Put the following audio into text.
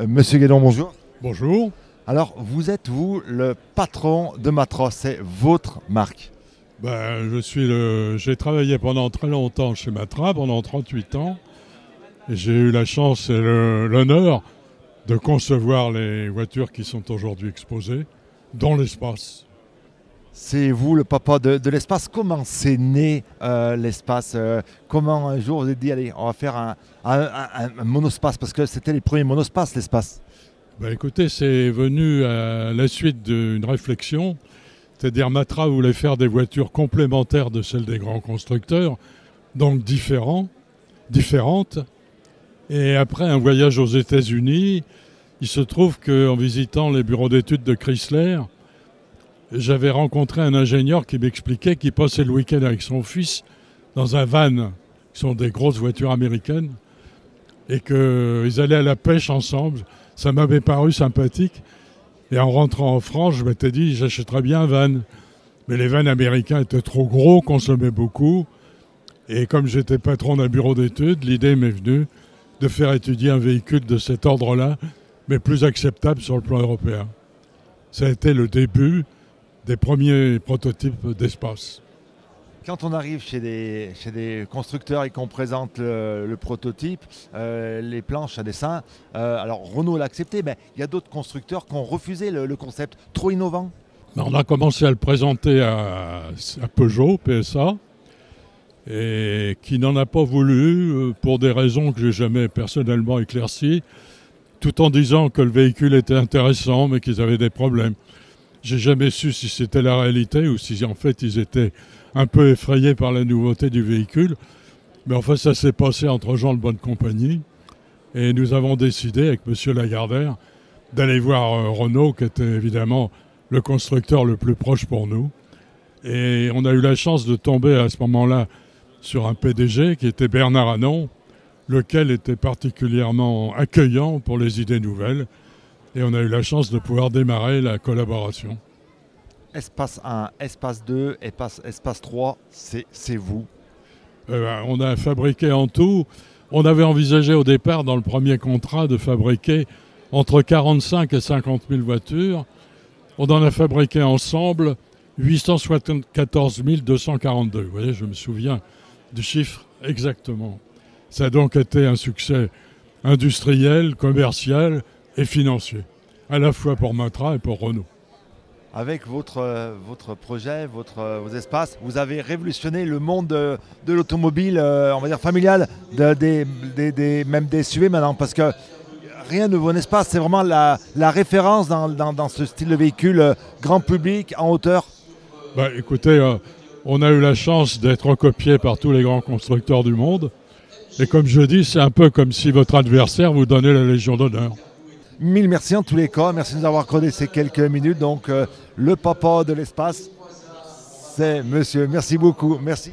Monsieur Guédon, bonjour. Bonjour. Alors, vous êtes, vous, le patron de Matra, c'est votre marque. J'ai travaillé pendant très longtemps chez Matra, pendant 38 ans. Et j'ai eu la chance et l'honneur de concevoir les voitures qui sont aujourd'hui exposées dans l'espace. C'est vous, le papa de l'espace. Comment c'est né l'espace Comment un jour vous vous êtes dit, allez, on va faire un monospace, parce que c'était les premiers monospaces, l'espace. Écoutez, c'est venu à la suite d'une réflexion. C'est-à-dire Matra voulait faire des voitures complémentaires de celles des grands constructeurs, donc différentes. Et après un voyage aux États-Unis, il se trouve qu'en visitant les bureaux d'études de Chrysler, j'avais rencontré un ingénieur qui m'expliquait qu'il passait le week-end avec son fils dans un van, qui sont des grosses voitures américaines, et qu'ils allaient à la pêche ensemble. Ça m'avait paru sympathique. Et en rentrant en France, je m'étais dit, j'achèterais bien un van. Mais les vans américains étaient trop gros, consommaient beaucoup. Et comme j'étais patron d'un bureau d'études, l'idée m'est venue de faire étudier un véhicule de cet ordre-là, mais plus acceptable sur le plan européen. Ça a été le début des premiers prototypes d'espace. Quand on arrive chez des constructeurs et qu'on présente le prototype, les planches à dessin, alors Renault l'a accepté, mais il y a d'autres constructeurs qui ont refusé le concept, trop innovant. On a commencé à le présenter à Peugeot, PSA, et qui n'en a pas voulu pour des raisons que j'ai jamais personnellement éclaircies, tout en disant que le véhicule était intéressant mais qu'ils avaient des problèmes. J'ai jamais su si c'était la réalité ou si en fait ils étaient un peu effrayés par la nouveauté du véhicule. Mais enfin ça s'est passé entre gens de bonne compagnie et nous avons décidé avec M. Lagardère d'aller voir Renault, qui était évidemment le constructeur le plus proche pour nous. Et on a eu la chance de tomber à ce moment-là sur un PDG qui était Bernard Anon, lequel était particulièrement accueillant pour les idées nouvelles. Et on a eu la chance de pouvoir démarrer la collaboration. Espace 1, Espace 2, Espace 3, c'est vous. On a fabriqué en tout, on avait envisagé au départ dans le premier contrat de fabriquer entre 45 et 50 000 voitures. On en a fabriqué ensemble 874 242. Vous voyez, je me souviens du chiffre exactement. Ça a donc été un succès industriel, commercial et financier, à la fois pour Matra et pour Renault. Avec votre projet, vos espaces, vous avez révolutionné le monde de l'automobile, on va dire familial, même des SUV maintenant, parce que rien ne vaut un espace, c'est vraiment la référence dans ce style de véhicule grand public, en hauteur. Écoutez, on a eu la chance d'être copié par tous les grands constructeurs du monde. Et comme je dis, c'est un peu comme si votre adversaire vous donnait la Légion d'honneur. Mille merci en tous les cas, merci de nous avoir accordé ces quelques minutes. Donc le papa de l'espace, c'est monsieur. Merci beaucoup, merci.